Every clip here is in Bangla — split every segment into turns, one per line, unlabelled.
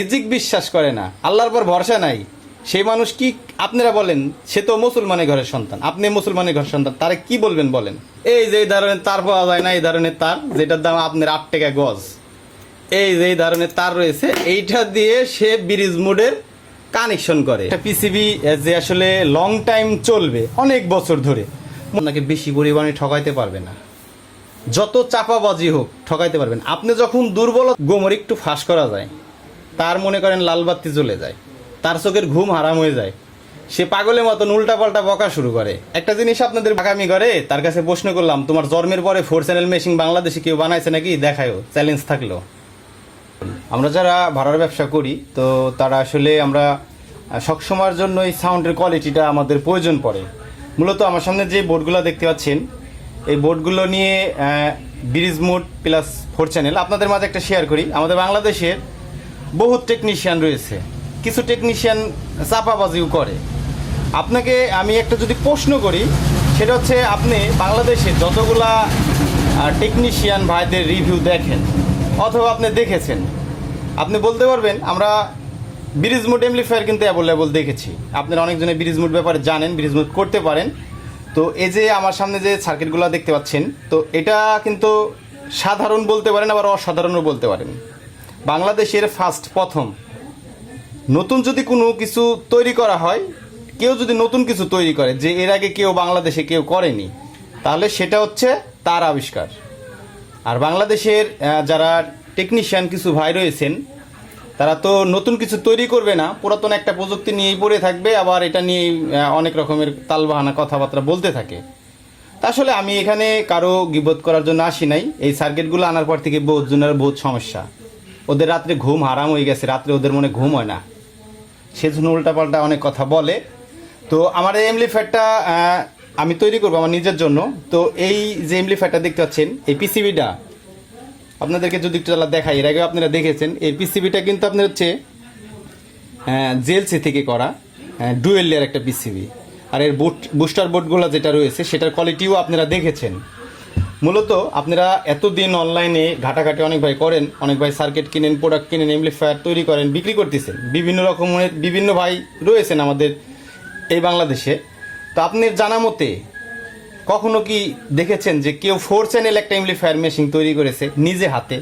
রিজিক বিশ্বাস করে না, আল্লাহর পর ভরসা নাই, সেই মানুষ কি আপনারা বলেন? সে তো মুসলমানের ঘরের সন্তান, আপনি মুসলমানের ঘরের সন্তান, তারে কি বলবেন বলেন? এই যে এই ধরনের তার পাওয়া যায় না, এই ধরনের তার যেটার দাম আপনার 8 টাকা গজ, এই যে এই ধরনের তার রয়েছে, এইটা দিয়ে সে ব্রিজ মোডের কানেকশন করে। একটা পিসিবি যে আসলে লং টাইম চলবে, অনেক বছর ধরে, আপনাকে বেশি পরিমাণে ঠকাইতে পারবে না। যত চাপাবাজি হোক ঠকাইতে পারবেন। আপনি যখন দুর্বল, গোমর একটু ফাঁস করা যায়, তার মনে করেন লাল বাতি জ্বলে যায়, তার চোখের ঘুম হারাম হয়ে যায়, সে পাগলের মতন উল্টাপাল্টা বকা শুরু করে। একটা জিনিস আপনাদের আগামী করে তার কাছে প্রশ্ন করলাম, তোমার জন্মের পরে 4 চ্যানেল মেশিন বাংলাদেশে কেউ বানাইছে নাকি? দেখায়ও, চ্যালেঞ্জ থাকলো। আমরা যারা ভাড়ার ব্যবসা করি, তো তারা আসলে আমরা সবসময়ের জন্য এই সাউন্ডের কোয়ালিটিটা আমাদের প্রয়োজন পড়ে। মূলত আমার সামনে যে বোর্ডগুলো দেখতে পাচ্ছেন, এই বোর্ডগুলো নিয়ে ব্রিজ মোড প্লাস 4 চ্যানেল আপনাদের মাঝে একটা শেয়ার করি। আমাদের বাংলাদেশের বহু টেকনিশিয়ান রয়েছে, কিছু টেকনিশিয়ান চাপাবাজিও করে। আপনাকে আমি একটা যদি প্রশ্ন করি, সেটা হচ্ছে আপনি বাংলাদেশে যতগুলা টেকনিশিয়ান ভাইদের রিভিউ দেখেন অথবা আপনি দেখেছেন, আপনি বলতে পারবেন আমরা ব্রিজ মোড এমপ্লিফায়ার কিন্তু অ্যাভেলেবল দেখেছি। আপনারা অনেকজনে ব্রিজ মোড ব্যাপারে জানেন, ব্রিজ মোড করতে পারেন। তো এই যে আমার সামনে যে সার্কিটগুলো দেখতে পাচ্ছেন, তো এটা কিন্তু সাধারণ বলতে পারেন, আবার অসাধারণও বলতে পারেন। বাংলাদেশের প্রথম নতুন যদি কোনো কিছু তৈরি করা হয়, কেউ যদি নতুন কিছু তৈরি করে যে এর আগে কেউ বাংলাদেশে কেউ করেনি, তাহলে সেটা হচ্ছে তার আবিষ্কার। আর বাংলাদেশের যারা টেকনিশিয়ান কিছু ভাই রয়েছেন, তারা তো নতুন কিছু তৈরি করবে না, পুরাতন একটা প্রযুক্তি নিয়েই পড়ে থাকবে, আবার এটা নিয়েই অনেক রকমের তালবাহানা কথাবার্তা বলতে থাকে। তা আসলে আমি এখানে কারো গিবত করার জন্য আসি নাই। এই সার্কিটগুলো আনার পর থেকে বহুত জনের বহুত সমস্যা, ওদের রাত্রে ঘুম হারাম হয়ে গেছে, রাত্রে ওদের মনে ঘুম হয় না, সেজন্য উল্টাপাল্টা অনেক কথা বলে। তো আমার এই এমপ্লিফায়ারটা আমি তৈরি করবো আমার নিজের জন্য। তো এই যে এমপ্লিফায়ারটা দেখতে পাচ্ছেন, এই পিসিবিটা আপনাদেরকে যদি একটু দেখাই, এর আগে আপনারা দেখেছেন, এই পিসিবিটা কিন্তু আপনার হচ্ছে জেএলসি থেকে করা, ডুয়েল লেয়ার একটা পিসিবি। আর এর বুস্টার বোর্ডগুলো যেটা রয়েছে, সেটার কোয়ালিটিও আপনারা দেখেছেন। মূলত আপনারা এতদিন অনলাইনে ঘাটাঘাটি অনেক ভাই করেন, অনেক ভাই সার্কিট কিনেন, প্রোডাক্ট কিনেন, এমপ্লিফায়ার তৈরি করেন, বিক্রি করতেছেন, বিভিন্ন রকমের বিভিন্ন ভাই রয়েছেন আমাদের এই বাংলাদেশে। তো আপনি জানা মতে কখনো কি দেখেছেন যে কেউ 4 চ্যানেল একটা এমপ্লিফায়ার মেশিন তৈরি করেছে নিজে হাতে?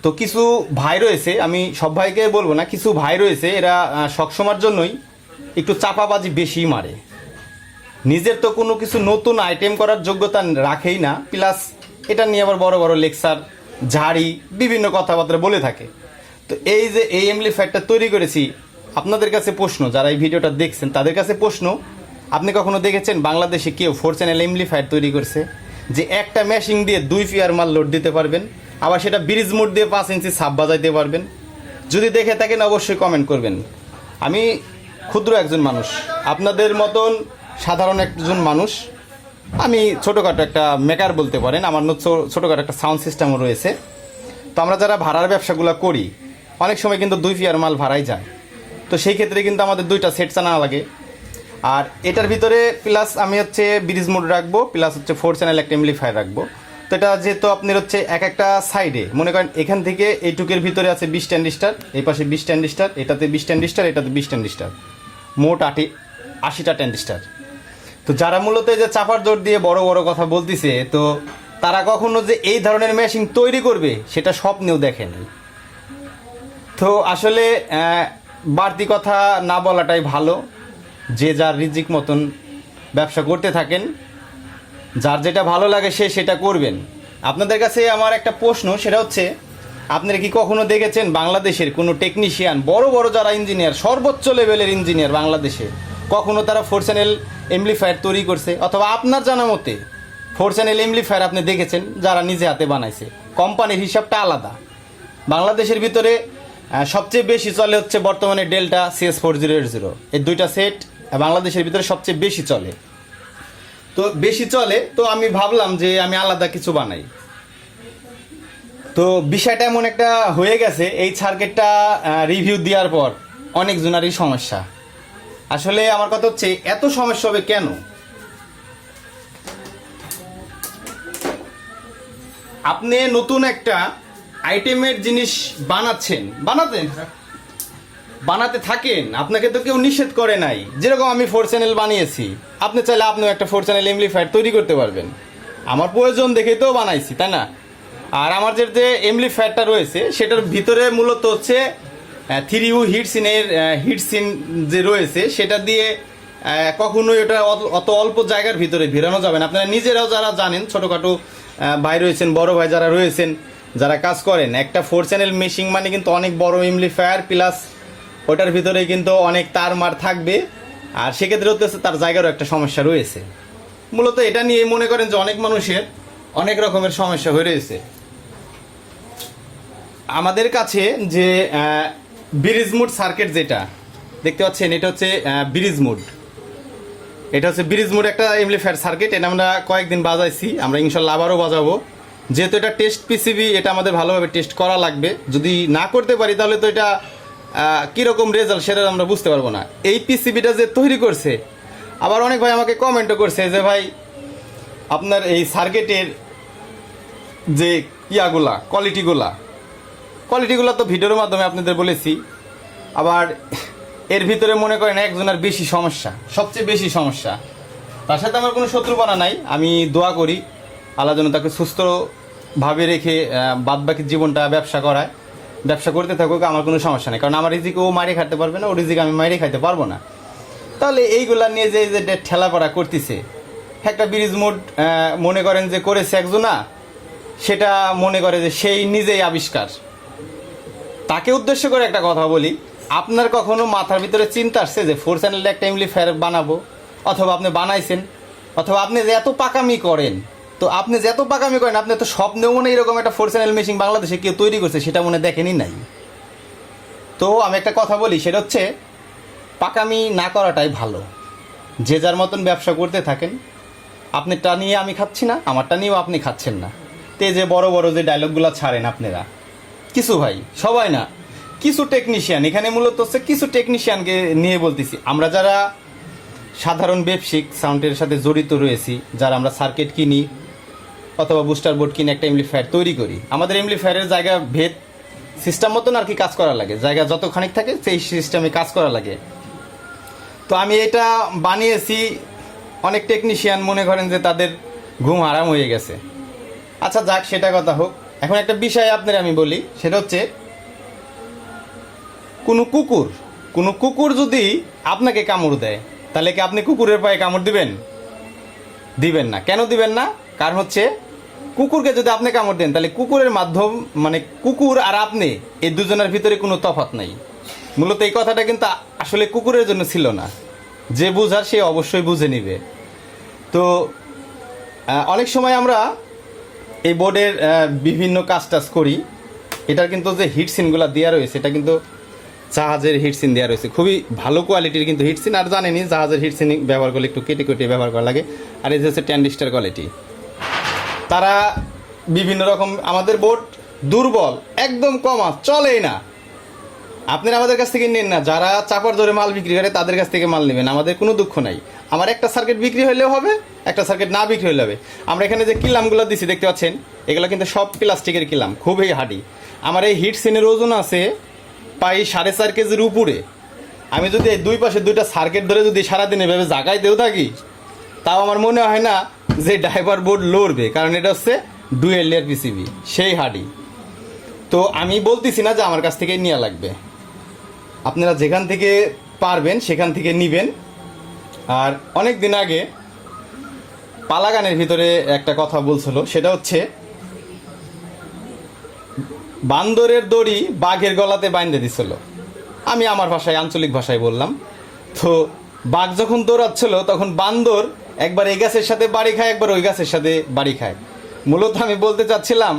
তো কিছু ভাই রয়েছে, আমি সব ভাইকে বলবো না, কিছু ভাই রয়েছে এরা সবসময়ের জন্যই একটু চাপাবাজি বেশি মারে, নিজের তো কোনো কিছু নতুন আইটেম করার যোগ্যতা রাখেই না, প্লাস এটা নিয়ে আবার বড় বড় লেকচার ঝাড়ি বিভিন্ন কথাবার্তা বলে থাকে। তো এই যে এই এমপ্লিফায়ারটা তৈরি করেছি, আপনাদের কাছে প্রশ্ন, যারা এই ভিডিওটা দেখছেন তাদের কাছে প্রশ্ন, আপনি কখনো দেখেছেন বাংলাদেশে কেউ 4 চ্যানেল এমপ্লিফায়ার তৈরি করছে যে একটা মেশিন দিয়ে 2 পেয়ার মাল লোড দিতে পারবেন, আবার সেটা ব্রিজ মোড দিয়ে 5 ইঞ্চি সাব বাজাইতে পারবেন? যদি দেখে থাকেন অবশ্যই কমেন্ট করবেন। আমি ক্ষুদ্র একজন মানুষ, আপনাদের মতন সাধারণ একজন মানুষ, আমি ছোটোখাটো একটা মেকার বলতে পারেন, আমার ছোটোখাটো একটা সাউন্ড সিস্টেমও রয়েছে। তো আমরা যারা ভাড়ার ব্যবসাগুলো করি, অনেক সময় কিন্তু 2 পেয়ার মাল ভাড়াই যায়। তো সেই ক্ষেত্রে কিন্তু আমাদের 2টা সেট চানা লাগে। আর এটার ভিতরে প্লাস আমি হচ্ছে ব্রিজ মোড রাখবো, প্লাস হচ্ছে 4 চ্যানেল একটা এমপ্লিফায়ার রাখবো। তো এটা যেহেতু আপনার হচ্ছে এক একটা সাইডে মনে করেন এখান থেকে এইটুকের ভিতরে আছে 20 ট্রানজিস্টার, এই পাশে 20 ট্রানজিস্টার, এটাতে 20 ট্রানজিস্টার, এটাতে 20 ট্রানজিস্টার, মোট 80টা ট্রানজিস্টার। তো যারা মূলত এই যে চাপার জোর দিয়ে বড় বড় কথা বলতেছে, তো তারা কখনো যে এই ধরনের মেশিন তৈরি করবে সেটা স্বপ্নেও দেখেন। তো আসলে বাড়তি কথা না বলাটাই ভালো, যে যার রিজিক মতন ব্যবসা করতে থাকেন, যার যেটা ভালো লাগে সে সেটা করবেন। আপনাদের কাছে আমার একটা প্রশ্ন, সেটা হচ্ছে আপনারা কি কখনো দেখেছেন বাংলাদেশের কোনো টেকনিশিয়ান, বড় বড় যারা ইঞ্জিনিয়ার, সর্বোচ্চ লেভেলের ইঞ্জিনিয়ার বাংলাদেশে, কখনো তারা 4 চ্যানেল এমপ্লিফায়ার তৈরি করছে? অথবা আপনার জানা মতে 4 চ্যানেল এমপ্লিফায়ার আপনি দেখেছেন যারা নিজে হাতে বানাইছে? কোম্পানির হিসাবটা আলাদা। বাংলাদেশের ভিতরে সবচেয়ে বেশি চলে হচ্ছে বর্তমানে ডেল্টা CS4080, এই 2টা সেট বাংলাদেশের ভিতরে সবচেয়ে বেশি চলে। তো বেশি চলে, তো আমি ভাবলাম যে আমি আলাদা কিছু বানাই। তো বিষয়টা এমন একটা হয়ে গেছে, এই সার্কিটটা রিভিউ দেওয়ার পর অনেক জনারই সমস্যা। আসলে আমার কথা হচ্ছে এত সমস্যা হবে কেন? আপনি নতুন একটা আইটেমের জিনিস বানাতে থাকেন, আপনাকে তো কেউ নিষেধ করে নাই। যেরকম আমি 4 চ্যানেল বানিয়েছি, আপনি চাইলে আপনিও একটা 4 চ্যানেল এমপ্লিফায়ার তৈরি করতে পারবেন। আমার প্রয়োজন দেখেই তো বানাইছি, তাই না? আর আমার যে এমপ্লিফায়ারটা রয়েছে সেটার ভিতরে মূলত হচ্ছে 3U হিটসিনের হিটসিন যে রয়েছে সেটা দিয়ে কখনোই ওটা অত অল্প জায়গার ভিতরে ভিড়ানো যাবে না। আপনারা নিজেরাও যারা জানেন, ছোটোখাটো ভাই রয়েছেন, বড় ভাই যারা রয়েছেন, যারা কাজ করেন, একটা 4 চ্যানেল মেশিং মানে কিন্তু অনেক বড় এমপ্লিফায়ার প্লাস ওটার ভিতরে কিন্তু অনেক তার মার থাকবে। আর সেক্ষেত্রে হচ্ছে তার জায়গারও একটা সমস্যা রয়েছে। মূলত এটা নিয়ে মনে করেন যে অনেক মানুষের অনেক রকমের সমস্যা হয়ে রয়েছে। আমাদের কাছে যে ব্রিজ মুড সার্কিট যেটা দেখতে পাচ্ছেন, এটা হচ্ছে ব্রিজ মুড। এটা হচ্ছে ব্রিজ মুড একটা এমপ্লিফায়ার সার্কিট। এটা আমরা কয়েকদিন বাজাইছি, আমরা ইনশাল্লাহ আবারও বাজাবো। যেহেতু এটা টেস্ট পিসিবি, এটা আমাদের ভালোভাবে টেস্ট করা লাগবে। যদি না করতে পারি তাহলে তো এটা কীরকম রেজাল্ট সেটা আমরা বুঝতে পারবো না। এই পিসিবিটা যে তৈরি করছে, আবার অনেক ভাই আমাকে কমেন্টও করছে যে ভাই আপনার এই সার্কিটের যে কোয়ালিটিগুলো তো ভিডিওর মাধ্যমে আপনাদের বলেছি। আবার এর ভিতরে মনে করেন একজনের বেশি সমস্যা, সবচেয়ে বেশি সমস্যা। তার সাথে আমার কোনো শত্রুপনা নাই, আমি দোয়া করি আল্লাহ যেন তাকে সুস্থভাবে রেখে বাদবাকি জীবনটা ব্যবসা করতে থাকুক, আমার কোনো সমস্যা নেই। কারণ আমার রিজিকে ও মাইরে খাইতে পারবে না, ও রিজিকে আমি মাইরে খাইতে পারবো না। তাহলে এইগুলা নিয়ে যে ঠেলাপড়া করতেছে, একটা ব্রিজ মোড মনে করেন যে করেছে একজনা, সেটা মনে করে যে সেই নিজেই আবিষ্কার। তাকে উদ্দেশ্য করে একটা কথা বলি, আপনার কখনো মাথার ভিতরে চিন্তা আসছে যে 4 চ্যানেলের একটা এমপ্লিফায়ার বানাবো, অথবা আপনি বানাইছেন, অথবা আপনি যে এত পাকামি করেন, আপনি তো স্বপ্নেও মনে এরকম একটা 4 চ্যানেল মেশিন বাংলাদেশে কেউ তৈরি করছে সেটা মনে দেখেনি নাই। তো আমি একটা কথা বলি, সেটা হচ্ছে পাকামি না করাটাই ভালো। যে যার মতন ব্যবসা করতে থাকেন, আপনারটা নিয়ে আমি খাচ্ছি না, আমারটা নিয়েও আপনি খাচ্ছেন না। তে যে বড় বড় যে ডায়লগগুলো ছাড়েন আপনারা, কিছু ভাই, সবাই না, কিছু টেকনিশিয়ান, এখানে মূলত হচ্ছে কিছু টেকনিশিয়ানকে নিয়ে বলতেছি। আমরা যারা সাধারণ ব্যবসায়িক সাউন্ডের সাথে জড়িত রয়েছি, যারা আমরা সার্কিট কিনি অথবা বুস্টার বোর্ড কিনে একটা এমপ্লিফায়ার তৈরি করি, আমাদের এমপ্লিফায়ারের জায়গা ভেদ সিস্টেম মতন আর কি কাজ করা লাগে, জায়গা যতখানিক থাকে সেই সিস্টেমে কাজ করা লাগে। তো আমি এটা বানিয়েছি, অনেক টেকনিশিয়ান মনে করেন যে তাদের ঘুম হারাম হয়ে গেছে। আচ্ছা যাক, সেটা কথা হোক। এখন একটা বিষয় আপনার আমি বলি, সেটা হচ্ছে কোনো কুকুর যদি আপনাকে কামড় দেয়, তাহলে কি আপনি কুকুরের পায়ে কামড় দিবেন না? কেন দিবেন না? কারণ হচ্ছে কুকুরকে যদি আপনি কামড় দেন, তাহলে কুকুরের মাধ্যম মানে কুকুর আর আপনি এই দুজনের ভিতরে কোনো তফাৎ নাই। মূলত এই কথাটা কিন্তু আসলে কুকুরের জন্য ছিল না, যে বুঝার সে অবশ্যই বুঝে নিবে। তো অনেক সময় আমরা এই বোর্ডের বিভিন্ন কাজ করি। এটার কিন্তু যে হিটসিনগুলো দেওয়া রয়েছে, এটা কিন্তু জাহাজের হিটসিন দেওয়া রয়েছে, খুবই ভালো কোয়ালিটির কিন্তু হিটসিন। আর জানেনি জাহাজের হিটসিন ব্যবহার করলে একটু কেটে ব্যবহার করা লাগে। আর এই যে হচ্ছে ট্যান্ডিস্টার কোয়ালিটি, তারা বিভিন্ন রকম। আমাদের বোর্ড দুর্বল, একদম কমা চলেই না। আপনারা আমাদের কাছ থেকে নেন না, যারা চাপার জোরে মাল বিক্রি করে তাদের কাছ থেকে মাল নেবেন, আমাদের কোনো দুঃখ নাই। আমার একটা সার্কিট বিক্রি হলেও হবে, একটা সার্কিট না বিক্রি হলে হবে। আমরা এখানে যে কিলামগুলো দিচ্ছি দেখতে পাচ্ছেন, এগুলো কিন্তু সব প্লাস্টিকের কিলাম, খুবই হার্ডি। আমার এই হিটসিনের ওজন আছে প্রায় 4.5 কেজির উপরে। আমি যদি এই দুই পাশে দুইটা সার্কিট ধরে যদি সারাদিন এভাবে জাগাইতেও থাকি, তাও আমার মনে হয় না যে ড্রাইভার বোর্ড লড়বে, কারণ এটা হচ্ছে ডুয়েল লেয়ার পিসিবি, সেই হার্ডি। তো আমি বলতেছি না যে আমার কাছ থেকেই নেওয়া লাগবে, আপনারা যেখান থেকে পারবেন সেখান থেকে নেবেন। আর অনেক দিন আগে পালাগানের ভিতরে একটা কথা বলছিল, সেটা হচ্ছে বান্দরের দড়ি বাঘের গলাতে বাইন্ধে দিছিল। আমি আমার ভাষায়, আঞ্চলিক ভাষায় বললাম। তো বাঘ যখন দৌড়াচ্ছিল, তখন বান্দর একবার এই গাছের সাথে বাড়ি খায়, একবার ওই গাছের সাথে বাড়ি খায়। মূলত আমি বলতে চাচ্ছিলাম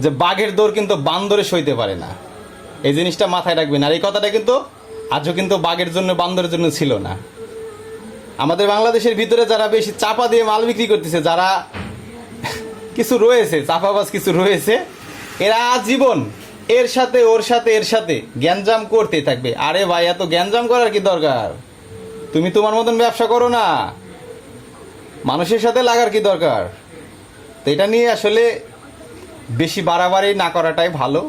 যে বাঘের দৌড় কিন্তু বান্দরে সইতে পারে না, এই জিনিসটা মাথায় রাখবেন। আর এই কথাটা কিন্তু আজও কিন্তু বাঘের জন্য বান্দরের জন্য ছিল না। আমাদের বাংলাদেশের ভিতরে যারা বেশি চাপা দিয়ে মাল বিক্রি করতেছে, যারা কিছু রয়েছে চাপাবাজ কিছু রয়েছে, এরা আজীবন এর সাথে ওর সাথে এর সাথে গ্যাঞ্জাম করতে থাকবে। আরে ভাই, এত গ্যাঞ্জাম করার কি দরকার? তুমি তোমার মতন ব্যবসা করো না, মানুষের সাথে লাগার কি দরকার? তো এটা নিয়ে আসলে বেশি বাড়াবাড়ি না করাটাই ভালো।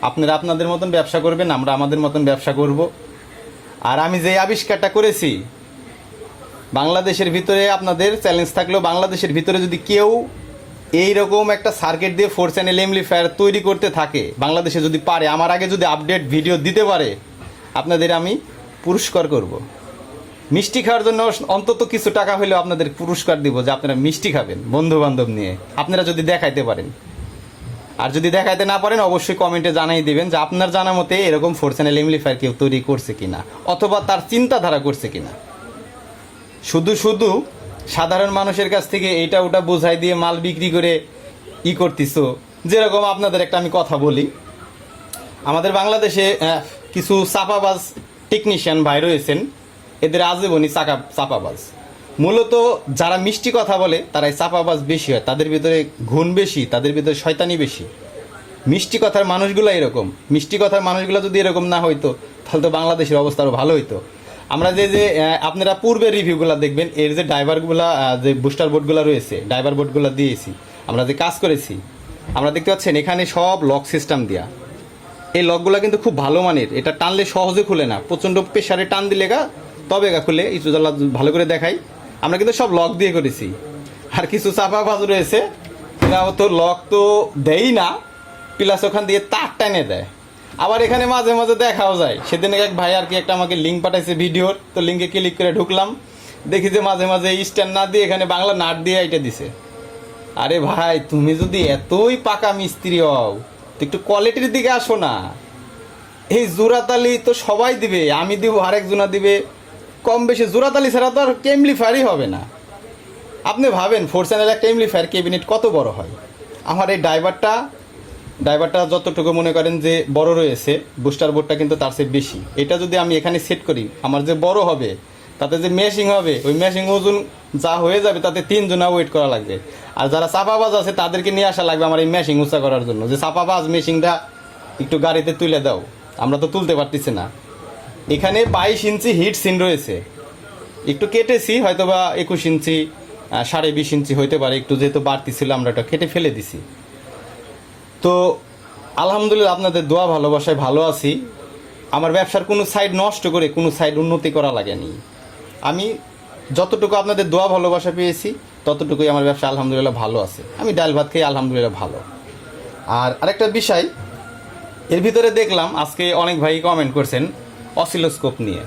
আপনারা আপনাদের মতন ব্যবসা করবেন, আমরা আমাদের মতন ব্যবসা করব। আর আমি যে আবিষ্কারটা করেছি, বাংলাদেশের ভিতরে আপনাদের চ্যালেঞ্জ থাকলেও বাংলাদেশের ভিতরে যদি কেউ এইরকম একটা সার্কিট দিয়ে 4 চ্যানেল এমপ্লিফায়ার তৈরি করতে থাকে, বাংলাদেশে যদি পারে, আমার আগে যদি আপডেট ভিডিও দিতে পারে, আপনাদের আমি পুরস্কার করব। মিষ্টি খাওয়ার জন্য অন্তত কিছু টাকা হলেও আপনাদের পুরস্কার দিব, যে আপনারা মিষ্টি খাবেন বন্ধু বান্ধব নিয়ে, আপনারা যদি দেখাইতে পারেন। আর যদি দেখাইতে না পারেন অবশ্যই কমেন্টে জানাই দিবেন যে আপনার জানা মতে এরকম 4 চ্যানেল এমপ্লিফায়ার কেউ তৈরি করছে কিনা, অথবা তার চিন্তাধারা করছে কিনা। শুধু শুধু সাধারণ মানুষের কাছ থেকে এইটা ওটা বোঝাই দিয়ে মাল বিক্রি করে করতেছো। যেরকম আপনাদের একটা আমি কথা বলি, আমাদের বাংলাদেশে কিছু চাপাবাজ টেকনিশিয়ান ভাই রয়েছেন, এদের আজীবনই চাপাবাজ। মূলত যারা মিষ্টি কথা বলে তারাই চাপাবাজ বেশি হয়, তাদের ভিতরে ঘুণ বেশি, তাদের ভিতরে শয়তানি বেশি। মিষ্টি কথার মানুষগুলো এরকম, মিষ্টি কথার মানুষগুলো যদি এরকম না হইতো তাহলে তো বাংলাদেশের অবস্থা আরও ভালো হইতো। আমরা যে আপনারা পূর্বের রিভিউগুলো দেখবেন, এর যে ড্রাইভারগুলো, যে বুস্টার বোর্ডগুলো রয়েছে, ড্রাইভার বোর্ডগুলো দিয়েছি, আমরা যে কাজ করেছি, আমরা দেখতে পাচ্ছেন এখানে সব লক সিস্টেম দেওয়া। এই লকগুলো কিন্তু খুব ভালো মানের, এটা টানলে সহজে খুলে না, প্রচণ্ড প্রেশারে টান দিলে তবে খুলে। একটু ভালো করে দেখাই, আমরা কিন্তু সব লক দিয়ে করেছি। আর কিছু চাপাবাজ রয়েছে, এরাও তো লক তো দেয়ই না, প্লাস ওখান দিয়ে তার টানে দেয়। আবার এখানে মাঝে মাঝে দেখাও যায়। সেদিন এক ভাই আর কি একটা আমাকে লিঙ্ক পাঠাইছে ভিডিওর, তো লিঙ্কে ক্লিক করে ঢুকলাম, দেখি যে মাঝে মাঝে স্ট্যান্ড না দিয়ে এখানে বাংলা নাট দিয়ে এটা দিছে। আরে ভাই, তুমি যদি এতই পাকা মিস্ত্রি হও তো একটু কোয়ালিটির দিকে আসো না। এই জোড়াতালি তো সবাই দিবে, আমি দিব, আরেকজনা দিবে, কম বেশি জোড়াতালি ছাড়া তো আর এমপ্লিফায়ারই হবে না। আপনি ভাবেন 4 চ্যানেল একটা এমপ্লিফায়ার ক্যাবিনেট কত বড় হয়। আমার এই ড্রাইভারটা যতটুকু মনে করেন যে বড় রয়েছে, বুস্টার বোর্ডটা কিন্তু তার চেয়ে বেশি। এটা যদি আমি এখানে সেট করি, আমার যে বড় হবে তাতে যে মেশিং হবে, ওই মেশিং ওজন যা হয়ে যাবে তাতে 3 জনা ওয়েট করা লাগবে। আর যারা চাপাবাজ আছে তাদেরকে নিয়ে আসা লাগবে আমার এই মেশিং উঁচা করার জন্য, যে চাপাবাজ মেশিংটা একটু গাড়িতে তুলে দাও, আমরা তো তুলতে পারতেছি না। এখানে 22 ইঞ্চি হিট সিন রয়েছে, একটু কেটেছি, হয়তো বা 21 ইঞ্চি 20.5 ইঞ্চি হইতে পারে, একটু যেহেতু বাড়তি ছিল আমরা এটা কেটে ফেলে দিছি। তো আলহামদুলিল্লাহ আপনাদের দোয়া ভালোবাসায় ভালো আছি। আমার ব্যবসার কোনো সাইড নষ্ট করে কোনো সাইড উন্নতি করা লাগেনি। আমি যতটুকু আপনাদের দোয়া ভালোবাসা পেয়েছি ততটুকুই আমার ব্যবসা আলহামদুলিল্লাহ ভালো আছে। আমি ডাল ভাত খেয়ে আলহামদুলিল্লাহ ভালো। আর আরেকটা বিষয়, এর ভিতরে দেখলাম আজকে অনেক ভাই কমেন্ট করছেন অসিলোস্কোপ নিয়ে।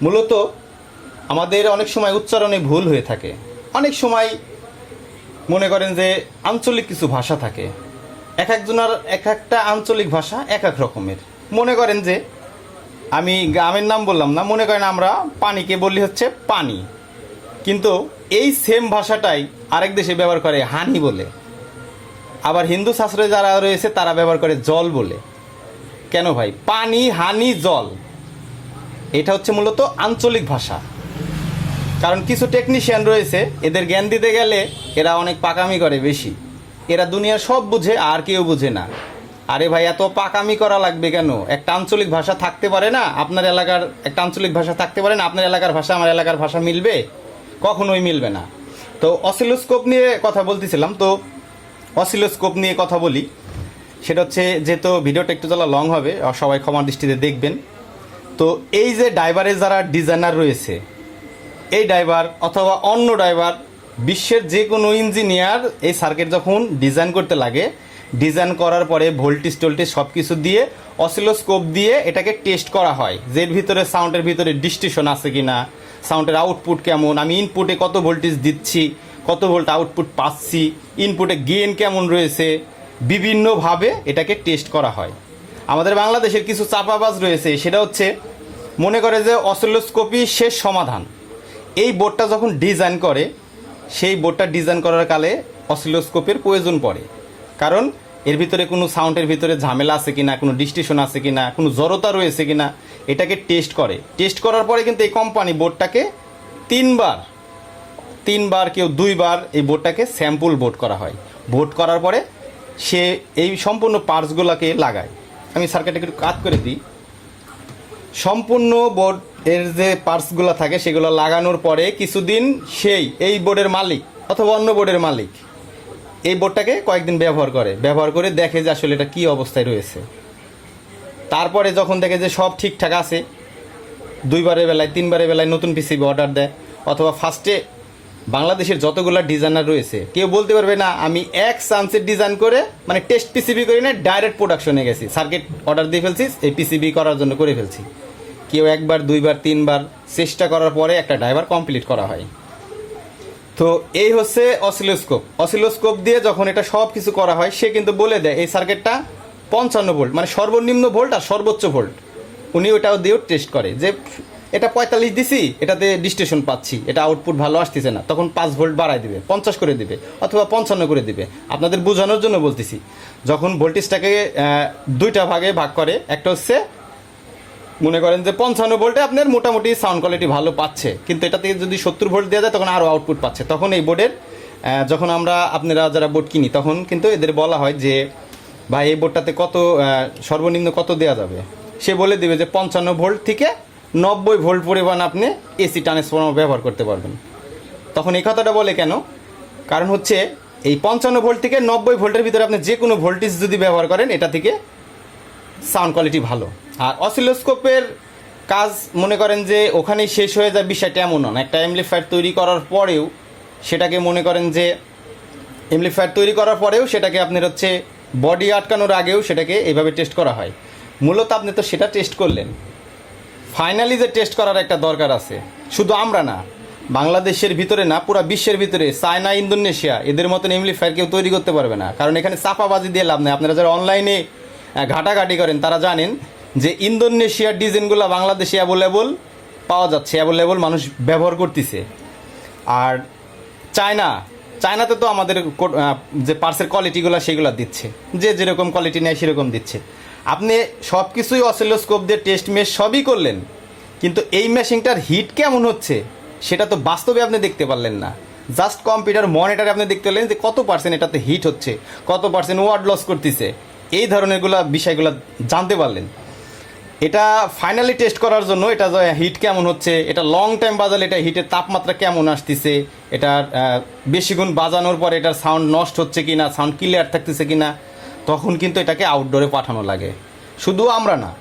মূলত আমাদের অনেক সময় উচ্চারণে ভুল হয়ে থাকে, অনেক সময় মনে করেন যে আঞ্চলিক কিছু ভাষা থাকে, এক একজনের এক একটা আঞ্চলিক ভাষা এক এক রকমের। মনে করেন যে আমি গ্রামের নাম বললাম না, মনে করেন আমরা পানিকে বললি হচ্ছে পানি, কিন্তু এই সেম ভাষাটাই আরেক দেশে ব্যবহার করে হানি বলে। আবার হিন্দু শাস্ত্রে যারা রয়েছে তারা ব্যবহার করে জল বলে। কেন ভাই? পানি, হানি, জল, এটা হচ্ছে মূলত আঞ্চলিক ভাষা। কারণ কিছু টেকনিশিয়ান রয়েছে, এদের জ্ঞান দিতে গেলে এরা অনেক পাকামি করে বেশি। এরা দুনিয়ার সব বুঝে আর কেউ বুঝে না। আরে ভাই, এত পাকামি করা লাগবে কেন? একটা আঞ্চলিক ভাষা থাকতে পারে না? আপনার এলাকার একটা আঞ্চলিক ভাষা থাকতে পারে না? আপনার এলাকার ভাষা আমার এলাকার ভাষা মিলবে? কখনোই মিলবে না। তো অসিলোস্কোপ নিয়ে কথা বলতেছিলাম, তো অসিলোস্কোপ নিয়ে কথা বলি। সেটা হচ্ছে, যেহেতু ভিডিওটা একটু জ্বালা লং হবে, সবাই ক্ষমার দৃষ্টিতে দেখবেন। তো এই যে ড্রাইভারের যারা ডিজাইনার রয়েছে, এই ড্রাইভার অথবা অন্য ড্রাইভার, বিশ্বের যে কোনো ইঞ্জিনিয়ার এই সার্কিট যখন ডিজাইন করতে লাগে, ডিজাইন করার পরে ভোল্টেজ টোল্টেজ সব কিছু দিয়ে অসিলোস্কোপ দিয়ে এটাকে টেস্ট করা হয়, যে এর ভিতরে সাউন্ডের ভিতরে ডিস্টিশন আছে কি না, সাউন্ডের আউটপুট কেমন, আমি ইনপুটে কত ভোল্টেজ দিচ্ছি, কত ভোল্ট আউটপুট পাচ্ছি, ইনপুটে গেইন কেমন রয়েছে, বিভিন্নভাবে এটাকে টেস্ট করা হয়। আমাদের বাংলাদেশের কিছু চাপাবাজ রয়েছে, সেটা হচ্ছে মনে করে যে অসিলোস্কোপই শেষ সমাধান। এই বোর্ডটা যখন ডিজাইন করে, সেই বোর্ডটা ডিজাইন করার কালে অসিলোস্কোপের প্রয়োজন পড়ে, কারণ এর ভিতরে কোনো সাউন্ডের ভিতরে ঝামেলা আছে কিনা, কোনো ডিস্টিশন আছে কিনা, কোনো জড়তা রয়েছে কিনা, এটাকে টেস্ট করে। টেস্ট করার পরে কিন্তু এই কোম্পানি বোর্ডটাকে তিনবার কেউ 2 বার এই বোর্ডটাকে স্যাম্পল বোর্ড করা হয়। বোর্ড করার পরে সে এই সম্পূর্ণ পার্টসগুলোকে লাগায়। আমি সার্কিটে একটু কাট করে দিই। সম্পূর্ণ বোর্ড এর যে পার্টসগুলো থাকে সেগুলো লাগানোর পরে কিছুদিন এই বোর্ডের মালিক অথবা অন্য বোর্ডের মালিক এই বোর্ডটাকে কয়েকদিন ব্যবহার করে দেখে যে আসলে এটা কী অবস্থায় রয়েছে। তারপরে যখন দেখে যে সব ঠিকঠাক আছে, 2বারের বেলায় 3বারের বেলায় নতুন পিসিবি অর্ডার দেয়, অথবা ফার্স্টে বাংলাদেশের যতগুলো ডিজাইনার রয়েছে কেউ বলতে পারবে না আমি এক চান্সের ডিজাইন করে মানে টেস্ট পিসিবি করি না, ডাইরেক্ট প্রোডাকশনে গেছি, সার্কিট অর্ডার দিয়ে ফেলছি, এই পিসিবি করার জন্য করে ফেলছি। কেউ 1বার 2বার 3বার চেষ্টা করার পরে একটা ড্রাইভার কমপ্লিট করা হয়। তো এই হচ্ছে অসিলোস্কোপ দিয়ে যখন এটা সব কিছু করা হয়, সে কিন্তু বলে দেয় এই সার্কিটটা 55 ভোল্ট মানে সর্বনিম্ন ভোল্ট আর সর্বোচ্চ ভোল্ট, উনি ওটাও দিয়েও টেস্ট করে যে এটা 45 দিছি, এটাতে ডিস্টেশন পাচ্ছি, এটা আউটপুট ভালো আসতেছে না, তখন 5 ভোল্ট বাড়ায় দিবে, 50 করে দিবে অথবা 55 করে দিবে। আপনাদের বোঝানোর জন্য বলতেছি, যখন ভোল্টেজটাকে 2টা ভাগে ভাগ করে, একটা হচ্ছে মনে করেন যে 55 ভোল্টে আপনার মোটামুটি সাউন্ড কোয়ালিটি ভালো পাচ্ছে, কিন্তু এটা থেকে যদি 70 ভোল্ট দেওয়া যায় তখন আরও আউটপুট পাচ্ছে। তখন এই বোর্ডের যখন আপনারা যারা বোর্ড কিনি তখন কিন্তু এদের বলা হয় যে ভাই এই বোর্ডটাতে কত সর্বনিম্ন কত দেওয়া যাবে, সে বলে দিবে যে 55 ভোল্ট থেকে 90 ভোল্ট পরিমাণ আপনি এসি ট্রান্সফর্মার ব্যবহার করতে পারবেন। তখন এই কথাটা বলে কেন, কারণ হচ্ছে এই 55 ভোল্ট থেকে 90 ভোল্টের ভিতরে আপনি যে কোনো ভোল্টেজ যদি ব্যবহার করেন এটা থেকে সাউন্ড কোয়ালিটি ভালো। আর অসিলোস্কোপের কাজ মনে করেন যে ওখানেই শেষ হয়ে যায়, বিষয়টা এমন না। একটা অ্যাম্পলিফায়ার তৈরি করার পরেও সেটাকে মনে করেন যে সেটাকে আপনার হচ্ছে বডি আটকানোর আগেও সেটাকে এইভাবে টেস্ট করা হয়। মূলত আপনি তো সেটা টেস্ট করলেন, ফাইনালি যে টেস্ট করার একটা দরকার আছে। শুধু আমরা না, বাংলাদেশের ভিতরে না, পুরো বিশ্বের ভিতরে চায়না, ইন্দোনেশিয়া এদের মতন অ্যাম্পলিফায়ার কেউ তৈরি করতে পারবে না, কারণ এখানে চাপাবাজি দিয়ে লাভ নেই। আপনারা যারা অনলাইনে ঘাটাঘাটি করেন তারা জানেন যে ইন্দোনেশিয়ার ডিজাইনগুলো বাংলাদেশে অ্যাভেলেবল পাওয়া যাচ্ছে, অ্যাভেলেবল মানুষ ব্যবহার করতেছে। আর চায়নাতে তো আমাদের যে পার্সের কোয়ালিটিগুলো সেগুলো দিচ্ছে, যে যেরকম কোয়ালিটি নেয় সেরকম দিচ্ছে। আপনি সব কিছুই অসিলোস্কোপ দিয়ে টেস্ট মেশ সবই করলেন, কিন্তু এই মেশিনটার হিট কেমন হচ্ছে সেটা তো বাস্তবে আপনি দেখতে পারলেন না। জাস্ট কম্পিউটার মনিটরে আপনি দেখতে পেলেন যে কত পার্সেন্ট এটাতে হিট হচ্ছে, কত পার্সেন্ট ওয়াট লস করতেছে, এই ধরনেরগুলো বিষয়গুলো জানতে পারলেন। এটা ফাইনালি টেস্ট করার জন্য এটা হিট কেমন হচ্ছে, এটা লং টাইম বাজালে এটা হিটের তাপমাত্রা কেমন আসতেছে, এটার বেশিক্ষণ বাজানোর পর এটার সাউন্ড নষ্ট হচ্ছে কি না, সাউন্ড ক্লিয়ার থাকতেছে কি না, তখন কিন্তু এটাকে আউটডোরে পাঠানো লাগে। শুধু আমরা না,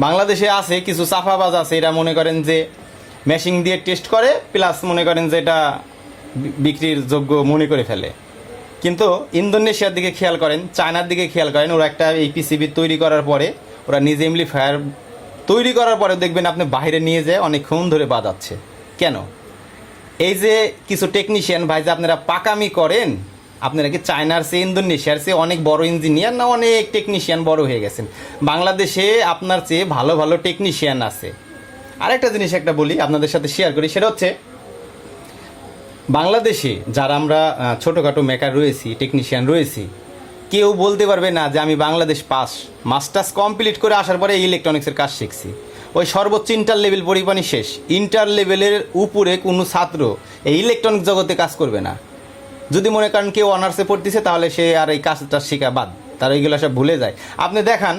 বাংলাদেশে আছে কিছু চাপাবাজ আছে, এরা মনে করেন যে মেশিন দিয়ে টেস্ট করে প্লাস মনে করেন যে এটা বিক্রির যোগ্য মনে করে ফেলে। কিন্তু ইন্দোনেশিয়ার দিকে খেয়াল করেন, চায়নার দিকে খেয়াল করেন, ওরা একটা এই পিসিবি তৈরি করার পরে ওরা নিজে অ্যাম্পলিফায়ার তৈরি করার পরে দেখবেন আপনি বাইরে নিয়ে যেয়ে অনেকক্ষণ ধরে বাজাচ্ছে। কেন? এই যে কিছু টেকনিশিয়ান ভাই যে আপনারা পাকামি করেন, আপনারা কি চায়নার চেয়ে ইন্দোনেশিয়ার চেয়ে অনেক বড় ইঞ্জিনিয়ার না অনেক টেকনিশিয়ান বড় হয়ে গেছেন? বাংলাদেশে আপনার চেয়ে ভালো ভালো টেকনিশিয়ান আছে। আরেকটা জিনিস একটা বলি আপনাদের সাথে শেয়ার করি, সেটা হচ্ছে বাংলাদেশে যারা আমরা ছোটোখাটো মেকার রয়েছি, টেকনিশিয়ান রয়েছি, কেউ বলতে পারবে না যে আমি বাংলাদেশ মাস্টার্স কমপ্লিট করে আসার পরে ইলেকট্রনিক্সের কাজ শিখছি। ওই সর্বোচ্চ ইন্টার লেভেল পরিমাণই শেষ, ইন্টার লেভেলের উপরে কোনো ছাত্র এই ইলেকট্রনিক জগতে কাজ করবে না। যদি মনে করেন কেউ অনার্সে পড়তেছে তাহলে সে আর এই কাজটা শেখা বাদ, তারা এইগুলো সব ভুলে যায়। আপনি দেখান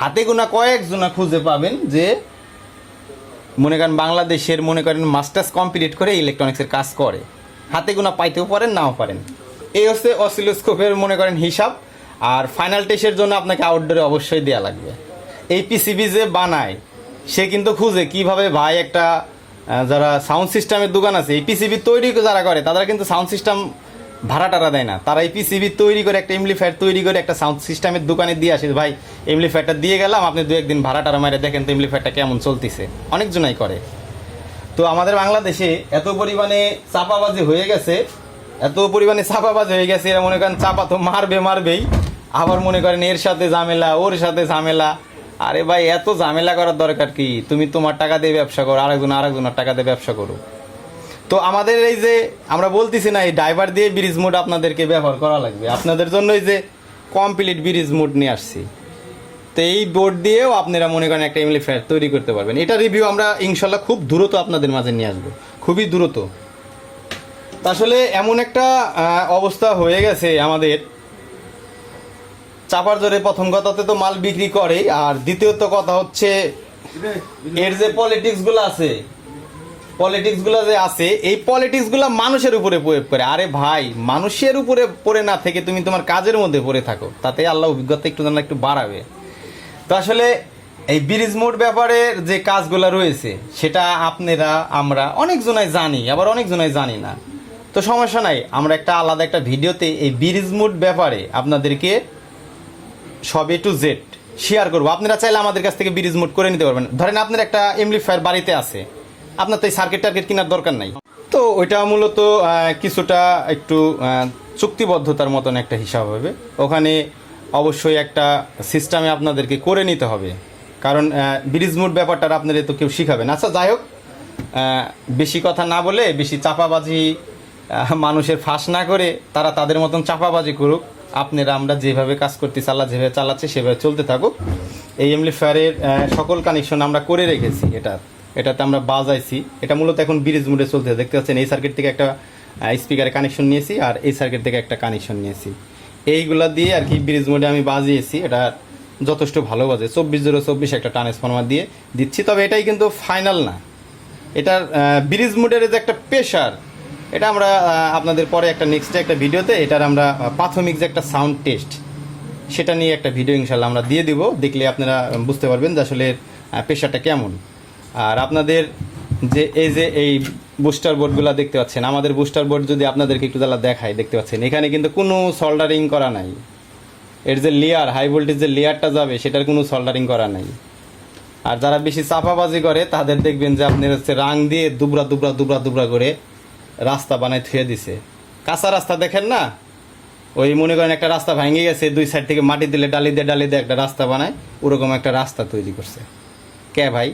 হাতে গোনা কয়েকজনা খুঁজে পাবেন যে মনে করেন বাংলাদেশের মনে করেন মাস্টার্স কমপ্লিট করে ইলেকট্রনিক্সের কাজ করে, হাতে গোনা পাইতেও পারেন নাও পারেন। এই হচ্ছে অসিলোস্কোপের মনে করেন হিসাব। আর ফাইনাল টেস্টের জন্য আপনাকে আউটডোরে অবশ্যই দেওয়া লাগবে। এই পিসিবি যে বানায় সে কিন্তু খুঁজে কিভাবে ভাই একটা যারা সাউন্ড সিস্টেমের দোকান আছে, এই পিসিবি তৈরি যারা করে তারা কিন্তু সাউন্ড সিস্টেম ভাড়া টাড়া দেয় না, তারা এই পিসিবি তৈরি করে একটা এমপ্লিফায়ার তৈরি করে একটা সাউন্ড সিস্টেমের দোকানে দিয়ে আসে, ভাই এমপ্লিফায়ারটা দিয়ে গেলাম, আপনি 2-1 দিন ভাড়া টাড়া মারে দেখেন তো এমপ্লিফায়ারটা কেমন চলতেছে। অনেকজনাই করে। তো আমাদের বাংলাদেশে এত পরিমাণে চাপাবাজি হয়ে গেছে, এরা মনে করেন চাপা তো মারবেই, আবার মনে করেন এর সাথে ঝামেলা ওর সাথে ঝামেলা। আরে ভাই এত ঝামেলা করার দরকার কি? তুমি তোমার টাকা দিয়ে ব্যবসা করো, আরেকজনের টাকা দিয়ে ব্যবসা করো। তো আমাদের এই যে আমরা বলতেছি না এই ড্রাইভার দিয়ে ব্রিজ মোড আপনাদেরকে ব্যবহার করা লাগবে, আপনাদের জন্য এই যে কমপ্লিট ব্রিজ মোড নিয়ে আসছি। তো এই বোর্ড দিয়েও আপনারা মনে করেন একটা এমপ্লিফায়ার তৈরি করতে পারবেন। এটা রিভিউ আমরা ইনশাল্লাহ খুব দ্রুত আপনাদের মাঝে নিয়ে আসবো, খুবই দ্রুত। আসলে এমন একটা অবস্থা হয়ে গেছে আমাদের, চাপার জোরে প্রথম কথাতে তো মাল বিক্রি করে, আর দ্বিতীয়ত কথা হচ্ছে এর যে পলিটিক্সগুলো আছে পলিটিক্স গুলো যে আছে, এই পলিটিক্স গুলো মানুষের উপরে প্রয়োগ করে। আরে ভাই, মানুষের উপরে পড়ে না থেকে তুমি তোমার কাজের মধ্যে পড়ে থাকো, তাতে আল্লাহ অভিজ্ঞতা একটু জানলে একটু বাড়াবে। তো আসলে এই ব্রিজ মোড ব্যাপারের যে কাজগুলো রয়েছে সেটা আপনারা আমরা অনেকজনাই জানি, আবার অনেকজনাই জানি না। তো সমস্যা নাই, আমরা একটা আলাদা একটা ভিডিওতে এই ব্রিজ মোড ব্যাপারে আপনাদেরকে সব A to Z শেয়ার করবো। আপনারা চাইলে আমাদের কাছ থেকে ব্রিজ মোড করে নিতে পারবেন। ধরেন আপনার একটা এমপ্লিফায়ার বাড়িতে আছে, আপনার তো এই সার্কিট টার্কিট কেনার দরকার নাই। তো ওইটা মূলত কিছুটা একটু চুক্তিবদ্ধতার মতন একটা হিসাব হবে। ওখানে অবশ্যই একটা সিস্টেমে আপনাদেরকে করে নিতে হবে, কারণ ব্রিজ মোড ব্যাপারটা আপনাদের তো কেউ শিখাবেন। আচ্ছা যাই হোক, বেশি কথা না বলে, বেশি চাপাবাজি মানুষের ফাঁস না করে তারা তাদের মতন চাপাবাজি করুক। আপনারা আমরা যেভাবে কাজ করতেছি, আল্লাহ যেভাবে চালাচ্ছে সেভাবে চলতে থাকুক। এই এমপ্লিফায়ারের সকল কানেকশন আমরা করে রেখেছি, এটাতে আমরা বাজাইছি। এটা মূলত এখন ব্রিজ মোডে চলতে দেখতে পাচ্ছেন। এই সার্কিট থেকে একটা স্পিকারে কানেকশন নিয়েছি, আর এই সার্কিট থেকে একটা কানেকশন নিয়েছি। এইগুলা দিয়ে আর কি ব্রিজ মোডে আমি বাজিয়েছি। এটা যথেষ্ট ভালো বাজে, 24/24 একটা ট্রান্সফরমার দিয়ে দিচ্ছি। তবে এটাই কিন্তু ফাইনাল না, এটার ব্রিজ মোডের যে একটা প্রেশার, এটা আমরা আপনাদের পরে একটা নেক্সটে একটা ভিডিওতে এটার আমরা প্রাথমিক যে একটা সাউন্ড টেস্ট সেটা নিয়ে একটা ভিডিও ইনশাল্লাহ আমরা দিয়ে দিব। দেখলে আপনারা বুঝতে পারবেন যে আসলে প্রেশারটা কেমন। আর আপনাদের যে এই বুস্টার বোর্ডগুলো দেখতে পাচ্ছেন, আমাদের বুস্টার বোর্ড যদি আপনাদেরকে একটু জ্বালা দেখায়, দেখতে পাচ্ছেন এখানে কিন্তু কোনো সল্ডারিং করা নাই। এর যে লেয়ার, হাই ভোল্টেজ যে লেয়ারটা যাবে সেটার কোনো সল্ডারিং করা নাই। আর যারা বেশি চাপাবাজি করে তাদের দেখবেন যে আপনার হচ্ছে রাং দিয়ে দুবরা দুবরা দুবরা দুবরা করে রাস্তা বানায় থুয়ে দিছে। কাঁচা রাস্তা দেখেন না, ওই মনে করেন একটা রাস্তা ভেঙে গেছে, দুই সাইড থেকে মাটি দিলে ডালি দিয়ে একটা রাস্তা বানায়, ওরকম একটা রাস্তা তৈরি করছে। কে ভাই,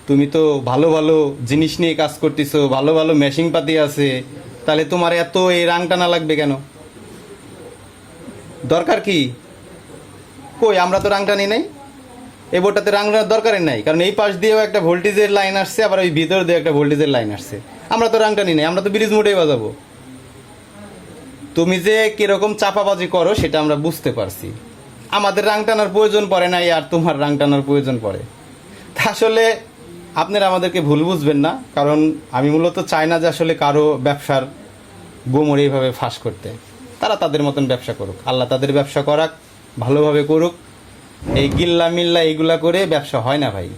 তুমি তো ভালো ভালো জিনিস নিয়ে কাজ করতেছো, ভালো ভালো মেশিন পাতি আছে, তাহলে তোমার এত এই রাং টানা লাগবে কেন? দরকার কি? কই, আমরা তো রাং টানি নাই। এই বোর্ডটাতে রাং টানার দরকারই নাই, কারণ এই পাশ দিয়েও একটা ভোল্টেজের লাইন আসছে, আবার ওই ভিতর দিয়ে একটা ভোল্টেজের লাইন আসছে। আমরা তো রাং টানি নাই, আমরা তো ব্রিজ মোডেই বাজাবো। তুমি যে কিরকম চাপাবাজি করো সেটা আমরা বুঝতে পারছি। আমাদের রাং টানার প্রয়োজন পড়ে নাই, আর তোমার রাং টানার প্রয়োজন পড়ে। তা আসলে আপনারা আমাদেরকে ভুল বুঝবেন না, কারণ আমি মূলত চাই না যে আসলে কারো ব্যবসার গোমর এইভাবে ফাঁস করতে। তারা তাদের মতন ব্যবসা করুক, আল্লাহ তাদের ব্যবসা করাক, ভালোভাবে করুক। এই গিল্লা মিল্লা এইগুলা করে ব্যবসা হয় না ভাই।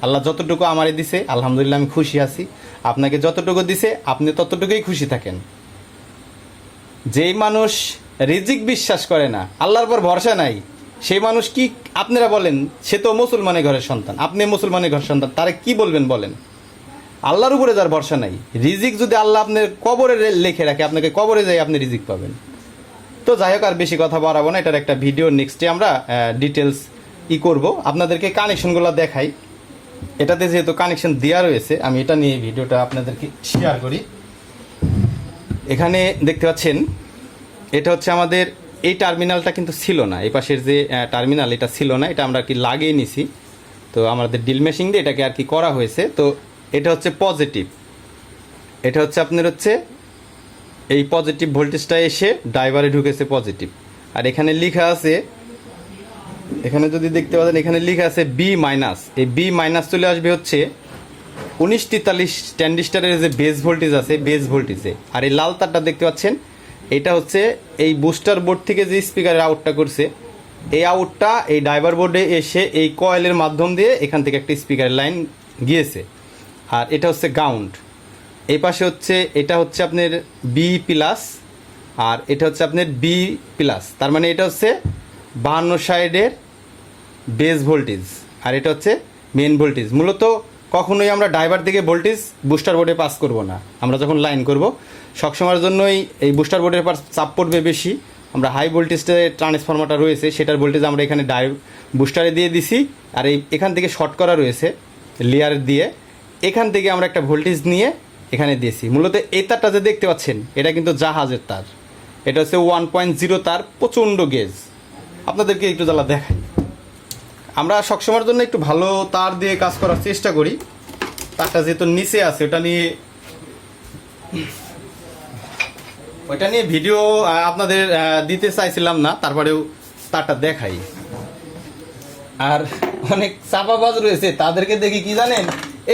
আল্লাহ যতটুকু আমারে দিছে আলহামদুলিল্লাহ আমি খুশি আছি, আপনাকে যতটুকু দিছে আপনি ততটুকুই খুশি থাকেন। যেই মানুষ রিজিক বিশ্বাস করে না, আল্লাহর পর ভরসা নাই, সেই মানুষ কি আপনারা বলেন? সে তো মুসলমানের ঘরের সন্তান, আপনি মুসলমানের ঘরের সন্তান, তারা কি বলবেন বলেন? আল্লাহর উপরে যার ভরসা নাই, রিজিক যদি আল্লাহ আপনার কবরে লিখে রাখে, আপনাকে কবরে যাই আপনি রিজিক পাবেন। তো যাই হোক, আর বেশি কথা বাড়াবো না, এটার একটা ভিডিও নেক্সটে আমরা ডিটেলস করব, আপনাদেরকে কানেকশনগুলো দেখাই। এটাতে যেহেতু কানেকশন দেওয়া রয়েছে, আমি এটা নিয়ে ভিডিওটা আপনাদেরকে শেয়ার করি। এখানে দেখতে পাচ্ছেন, এটা হচ্ছে আমাদের এই টার্মিনালটা কিন্তু ছিল না, এই পাশের যে টার্মিনাল এটা ছিল না, এটা আমরা কি লাগিয়ে নিছি। তো আমাদের ড্রিল মেশিন দিয়ে এটাকে আর কি করা হয়েছে। তো এটা হচ্ছে পজিটিভ, এটা হচ্ছে আপনার হচ্ছে এই পজিটিভ ভোল্টেজটা এসে ড্রাইভারে ঢুকেছে পজিটিভ। আর এখানে লেখা আছে, এখানে যদি দেখতে পাচ্ছেন এখানে লেখা আছে বি মাইনাস। এই বি মাইনাস চলে আসবে হচ্ছে 1943 ট্রানজিস্টরের যে বেস ভোল্টেজ আছে, বেস ভোল্টেজে। আর এই লাল তারটা দেখতে পাচ্ছেন, এটা হচ্ছে এই বুস্টার বোর্ড থেকে যে স্পিকারের আউটটা করছে, এই আউটটা এই ড্রাইভার বোর্ডে এসে এই কয়েলের মাধ্যম দিয়ে এখান থেকে একটা স্পিকারের লাইন গিয়েছে। আর এটা হচ্ছে গ্রাউন্ড। এই পাশে হচ্ছে, এটা হচ্ছে আপনার বি প্লাস, আর এটা হচ্ছে আপনার বি প্লাস। তার মানে এটা হচ্ছে 52 সাইডের বেস ভোল্টেজ, আর এটা হচ্ছে মেন ভোল্টেজ। মূলত কখনোই আমরা ড্রাইভার থেকে ভোল্টেজ বুস্টার বোর্ডে পাস করব না। আমরা যখন লাইন করব সবসময়ের জন্যই এই বুস্টার বোর্ডের পার চাপ পড়বে বেশি। আমরা হাই ভোল্টেজে ট্রান্সফরমারটা রয়েছে, সেটার ভোল্টেজ আমরা এখানে বুস্টারে দিয়ে দিছি। আর এখান থেকে শর্ট করা রয়েছে লেয়ার দিয়ে, এখান থেকে আমরা একটা ভোল্টেজ নিয়ে এখানে দিয়েছি। মূলত এই তারটা যে দেখতে পাচ্ছেন, এটা কিন্তু জাহাজের তার। এটা হচ্ছে 1.0 তার, প্রচণ্ড গেজ। আপনাদেরকে একটু জ্বালা দেখাই। আমরা সবসময়ের জন্য একটু ভালো তার দিয়ে কাজ করার চেষ্টা করি। তারটা যেহেতু নিচে আছে, ওইটা নিয়ে ভিডিও আপনাদের দিতে চাইছিলাম না, তারপরেও তারটা দেখাই। আর অনেক চাপাবাজ রয়েছে, তাদেরকে দেখি কি জানেন,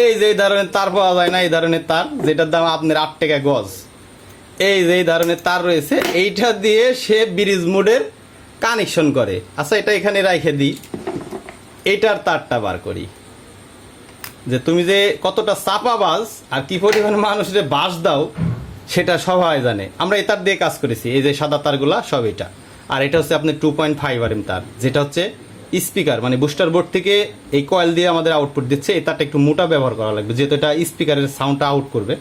এই যে এই ধরনের তার পাওয়া যায় না, এই ধরনের তার যেটার দাম আপনার 8 টাকা গজ, এই যে এই ধরনের তার রয়েছে, এইটা দিয়ে সে ব্রিজ মোডের কানেকশন করে। আচ্ছা এটা এখানে রাইখে দিই, এইটার তারটা বার করি, যে তুমি যে কতটা চাপাবাজ আর কি পরিমাণ মানুষের বাস দাও সেটা সবাই জানে। আমরা এই তার দিয়ে কাজ করেছি, এই যে সাদা তারগুলা সব এটা। আর এটা হচ্ছে আপনার 2.5 RM তার, যেটা হচ্ছে স্পিকার মানে বুস্টার বোর্ড থেকে এই কয়েল দিয়ে আমাদের আউটপুট দিচ্ছে। এই তারটা একটু মোটা ব্যবহার করা লাগবে, যেহেতু এটা স্পিকারের সাউন্ডটা আউট করবে।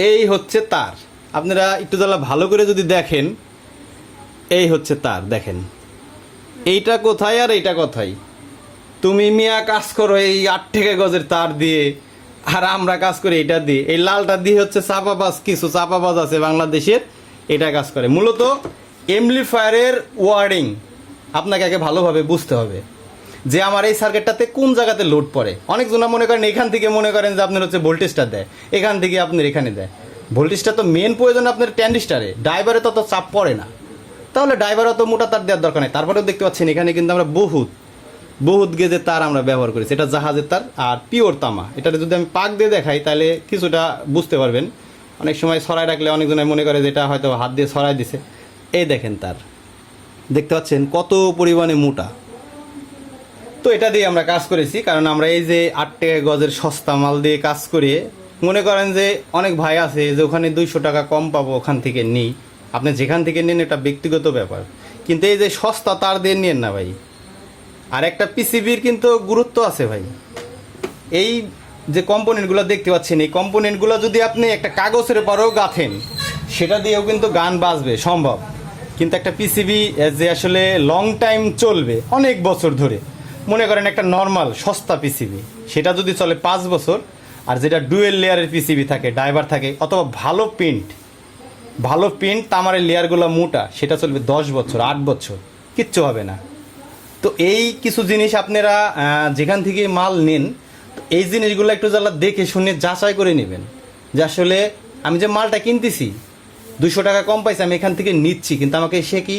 এই হচ্ছে তার, আপনারা একটু জ্বালা ভালো করে যদি দেখেন, এই হচ্ছে তার, দেখেন এইটা কোথায় আর এইটা কোথায়। তুমি মিয়া কাজ করো এই 8 টাকা গজের তার দিয়ে, আর আমরা কাজ করি এটা দিয়ে। এই লালটা দিয়ে হচ্ছে চাপাবাজ, কিছু চাপাবাজ আছে বাংলাদেশের, এটা কাজ করে। মূলত এমপ্লিফায়ারের ওয়ার্ডিং আপনাকে আগে ভালোভাবে বুঝতে হবে, যে আমার এই সার্কিটটাতে কোন জায়গাতে লোড পড়ে। অনেকজনা মনে করেন এখান থেকে মনে করেন যে আপনার হচ্ছে ভোল্টেজটা দেয়, এখান থেকে আপনার এখানে দেয়। ভোল্টেজটা তো মেন প্রয়োজন আপনার ট্রানজিস্টারে, ড্রাইভারে তত চাপ পড়ে না, তাহলে ড্রাইভারও তো মোটা তার দেওয়ার দরকার নেই। তারপরেও দেখতে পাচ্ছেন এখানে কিন্তু আমরা বহুত গেজের তার আমরা ব্যবহার করেছি। এটা জাহাজের তার আর পিওর তামা। এটা যদি আমি পাক দিয়ে দেখাই তাহলে কিছুটা বুঝতে পারবেন। অনেক সময় ছড়াই রাখলে অনেকজনে মনে করে যে এটা হয়তো হাত দিয়ে ছড়াই দিছে। এই দেখেন তার, দেখতে পাচ্ছেন কত পরিমাণে মোটা। তো এটা দিয়ে আমরা কাজ করেছি, কারণ আমরা এই যে 8 টাকা গজের সস্তা মাল দিয়ে কাজ করে, মনে করেন যে অনেক ভাই আছে যে ওখানে 200 টাকা কম পাবো ওখান থেকে নিই। আপনি যেখান থেকে নেন এটা ব্যক্তিগত ব্যাপার, কিন্তু এই যে সস্তা তার দিয়ে নিন না ভাই। আর একটা পিসিবির কিন্তু গুরুত্ব আছে ভাই। এই যে কম্পোনেন্টগুলো দেখতে পাচ্ছেন, এই কম্পোনেন্টগুলো যদি আপনি একটা কাগজের পরেও গাঁথেন, সেটা দিয়েও কিন্তু গান বাজবে সম্ভব। কিন্তু একটা পিসিবি যে আসলে লং টাইম চলবে অনেক বছর ধরে, মনে করেন একটা নর্মাল সস্তা পিসিবি সেটা যদি চলে 5 বছর, আর যেটা ডুয়েল লেয়ারের পিসিবি থাকে, ড্রাইভার থাকে, অথবা ভালো প্রিন্ট তামারের লেয়ারগুলো মোটা, সেটা চলবে 10 বছর 8 বছর, কিচ্ছু হবে না। তো এই কিছু জিনিস আপনারা যেখান থেকে মাল নেন, এই জিনিসগুলো একটু জ্বালা দেখে শুনে যাচাই করে নেবেন, যে আসলে আমি যে মালটা কিনতেছি 200 টাকা কম পাইছি, আমি এখান থেকে নিচ্ছি, কিন্তু আমাকে সে কি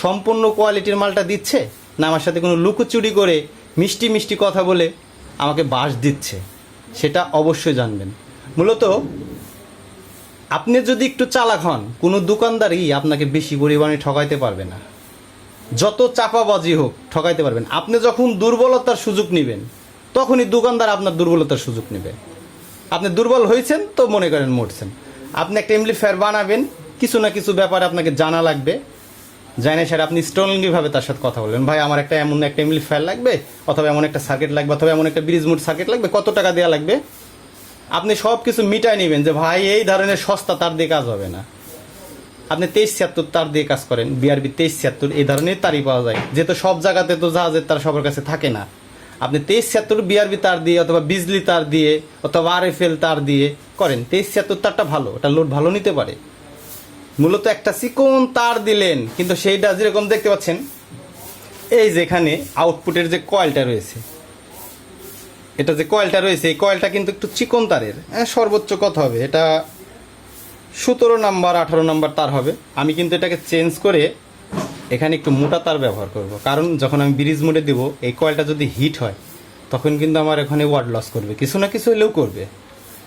সম্পূর্ণ কোয়ালিটির মালটা দিচ্ছে, না আমার সাথে কোনো লুকোচুরি করে মিষ্টি কথা বলে আমাকে বাস দিচ্ছে, সেটা অবশ্যই জানবেন। মূলত আপনি যদি একটু চালাক হন, কোনো দোকানদারই আপনাকে বেশি পরিমাণে ঠকাইতে পারবে না। যত চাপাবাজি হোক ঠকাইতে পারবেন। আপনি যখন দুর্বলতার সুযোগ নেবেন, তখনই দোকানদার আপনার দুর্বলতার সুযোগ নেবে। আপনি দুর্বল হয়েছেন তো মনে করেন মরছেন। আপনি একটা এমপ্লিফায়ার বানাবেন, কিছু না কিছু ব্যাপারে আপনাকে জানা লাগবে, জানে স্যার আপনি স্ট্রংলিভাবে তার সাথে কথা বলবেন, ভাই আমার এমন একটা এমপ্লিফায়ার লাগবে, অথবা এমন একটা সার্কিট লাগবে, অথবা এমন একটা ব্রিজ মোড সার্কিট লাগবে, কত টাকা দেওয়া লাগবে। আপনি সব কিছু মিটাই নেবেন, যে ভাই এই ধরনের সস্তা তার দিয়ে কাজ হবে না। আপনি 2376 তার দিয়ে কাজ করেন, বিআরবি 2376 এই ধরনের তারই পাওয়া যায়, যেহেতু সব জায়গাতে তো জাহাজের তার সবার কাছে থাকে না। আপনি 2376 বিআরবি তার দিয়ে, অথবা বিজলি তার দিয়ে, অথবা আরএফএল তার দিয়ে করেন। 2376 তারটা ভালো, ওটা লোড ভালো নিতে পারে। মূলত একটা চিকন তার দিলেন, কিন্তু সেইটা যেরকম দেখতে পাচ্ছেন, এই যেখানে আউটপুটের যে কয়েলটা রয়েছে, এটা যে কয়েলটা রয়েছে, এই কয়েলটা কিন্তু একটু চিকন তারের, সর্বোচ্চ কত হবে, এটা 17 নাম্বার 18 নাম্বার তার হবে। আমি কিন্তু এটাকে চেঞ্জ করে এখানে একটু মোটা তার ব্যবহার করব, কারণ যখন আমি ব্রিজ মোডে দেবো, এই কয়েলটা যদি হিট হয় তখন কিন্তু আমার এখানে ওয়াট লস করবে, কিছু না কিছু হলেও করবে।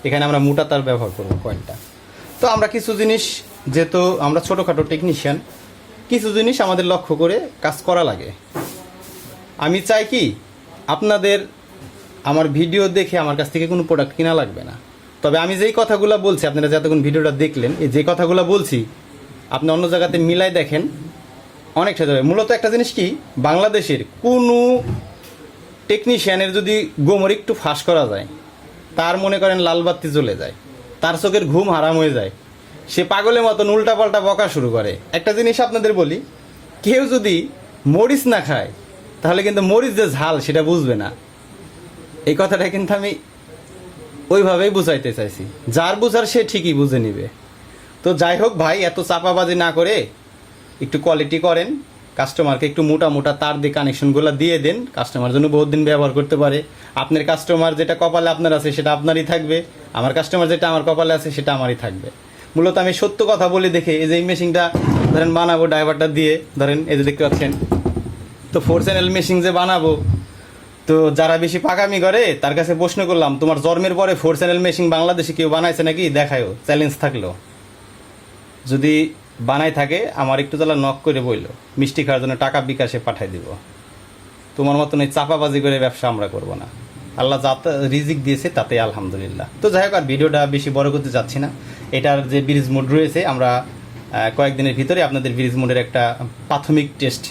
এখানে আমরা মোটা তার ব্যবহার করব কয়েলটা। তো আমরা কিছু জিনিস, যেহেতু আমরা ছোটোখাটো টেকনিশিয়ান, কিছু জিনিস আমাদের লক্ষ্য করে কাজ করা লাগে। আমি চাই কি আপনাদের আমার ভিডিও দেখে আমার কাছ থেকে কোনো প্রোডাক্ট কিনা লাগবে না। তবে আমি যেই কথাগুলো বলছি, আপনারা যতক্ষণ ভিডিওটা দেখলেন, এই যে কথাগুলো বলছি আপনি অন্য জায়গাতে মিলাই দেখেন, অনেকটা যাবে। মূলত একটা জিনিস কি, বাংলাদেশের কোনো টেকনিশিয়ানের যদি গোমর একটু ফাঁস করা যায়, তার মনে করেন লাল বাতি জ্বলে যায়, তার চোখের ঘুম হারাম হয়ে যায়, সে পাগলের মতন উল্টাপাল্টা বকা শুরু করে। একটা জিনিস আপনাদের বলি, কেউ যদি মরিচ না খায় তাহলে কিন্তু মরিচ যে ঝাল সেটা বুঝবে না। এই কথাটা কিন্তু আমি ওইভাবেই বুঝাইতে চাইছি, যার বুঝার সে ঠিকই বুঝে নিবে। তো যাই হোক ভাই, এত চাপাবাজি না করে একটু কোয়ালিটি করেন, কাস্টমারকে একটু মোটা তার দিয়ে কানেকশনগুলো দিয়ে দেন, কাস্টমার জন্য বহুত দিন ব্যবহার করতে পারে। আপনার কাস্টমার যেটা কপালে আপনার আছে সেটা আপনারই থাকবে, আমার কাস্টমার যেটা আমার কপালে আছে সেটা আমারই থাকবে। মূলত আমি সত্য কথা বলে দেখে এই যে এই মেশিনটা ধরেন বানাবো, ড্রাইভারটা দিয়ে ধরেন এই যে দেখতে পাচ্ছেন, তো 4 চ্যানেল মেশিন যে বানাবো, তো যারা বেশি পাকামি করে তার কাছে প্রশ্ন করলাম, তোমার জন্মের পরে 4 চ্যানেল মেশিন বাংলাদেশে কেউ বানাইছে নাকি, দেখায়ও, চ্যালেঞ্জ থাকলো। যদি বানাই থাকে আমার একটু তাহলে নক করে বইলো, মিষ্টি খাওয়ার জন্য টাকা বিকাশে পাঠাই দিব। তোমার মতন এই চাপাবাজি করে ব্যবসা আমরা করব না। আল্লাহ যা রিজিক দিয়েছে তাতে আলহামদুলিল্লাহ। তো যাই হোক, আর ভিডিওটা বেশি বড় করতে যাচ্ছি না। এটার যে ব্রিজ মোড রয়েছে, আমরা কয়েকদিনের ভিতরে আপনাদের ব্রিজ মোডের একটা প্রাথমিক টেস্ট,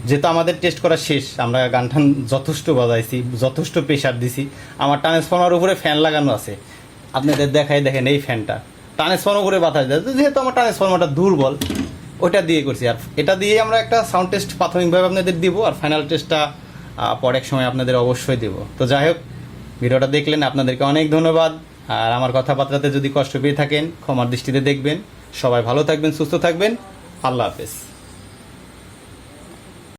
যেহেতু আমাদের টেস্ট করা শেষ, আমরা গান টান যথেষ্ট বাজাইছি, যথেষ্ট প্রেশার দিছি। আমার ট্রান্সফর্মার উপরে ফ্যান লাগানো আছে, আপনাদের দেখাই দেখেন এই ফ্যানটা ট্রান্সফর্মার উপরে বাতাস দেয়। যেহেতু আমার ট্রান্সফর্মারটা দুর্বল, ওটা দিয়ে করছি। আর এটা দিয়ে আমরা একটা সাউন্ড টেস্ট প্রাথমিকভাবে আপনাদের দিব, আর ফাইনাল টেস্টটা পরের সময় আপনাদের অবশ্যই দেব। তো যাই হোক, ভিডিওটা দেখলেন, আপনাদেরকে অনেক ধন্যবাদ। আর আমার কথাবার্তাতে যদি কষ্ট পেয়ে থাকেন ক্ষমার দৃষ্টিতে দেখবেন। সবাই ভালো থাকবেন, সুস্থ থাকবেন। আল্লাহ হাফেজ।